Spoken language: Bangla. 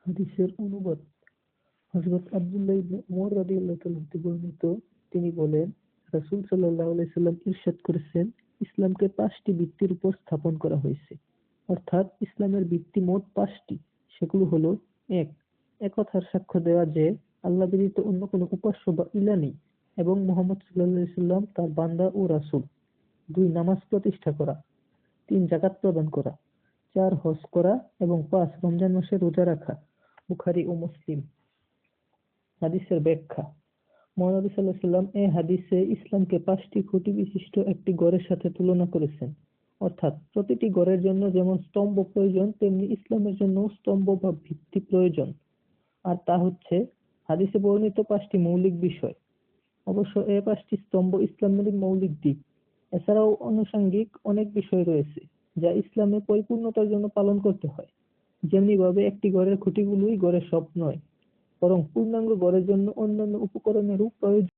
হাদিসের অনুবাদ হযরত আব্দুল্লাহ ইবনে উমর রাদিয়াল্লাহু তাআলা হতে বর্ণিত, তিনি বলেন, রাসূল সাল্লাল্লাহু আলাইহি সাল্লাম ইরশাদ করেছেন, ইসলামকে ৫টি ভিত্তির উপর স্থাপন করা হয়েছে। অর্থাৎ ইসলামের ভিত্তি মোট ৫টি। সেগুলো হলো: ১. একথার সাক্ষ্য দেওয়া যে আল্লাহ ব্যতীত অন্য কোনো উপাস্য বা ইলাহ নেই এবং মুহাম্মদ সাল্লাল্লাহু আলাইহি সাল্লাম তার বান্দা ও রাসূল। ২. নামাজ প্রতিষ্ঠা করা। ৩. যাকাত প্রদান করা। ৪. হজ করা এবং ৫. রমজান মাসে রোজা রাখা। বুখারী ও মুসলিম। হাদিসের ব্যাখ্যা। মহানবী সাল্লাল্লাহু আলাইহি সাল্লাম এই হাদিসে ইসলামকে ৫টি খুঁটি বিশিষ্ট একটি গড়ের সাথে তুলনা করেছেন। অর্থাৎ প্রতিটি গড়ের জন্য যেমন স্তম্ভ প্রয়োজন, তেমনি ইসলামের জন্য স্তম্ভ বা ভিত্তি প্রয়োজন। আর তা হচ্ছে হাদিসে বর্ণিত ৫টি মৌলিক বিষয়। অবশ্য এই ৫টি স্তম্ভ ইসলামের মৌলিক দিক। এছাড়াও আনুষঙ্গিক অনেক বিষয় রয়েছে যা ইসলামে পরিপূর্ণতার জন্য পালন করতে হয়। যেমনিভাবে একটি গড়ের খুঁটিগুলোই গড়ের সব নয়, বরং পূর্ণাঙ্গ গড়ের জন্য অন্যান্য উপকরণেরও প্রয়োজন।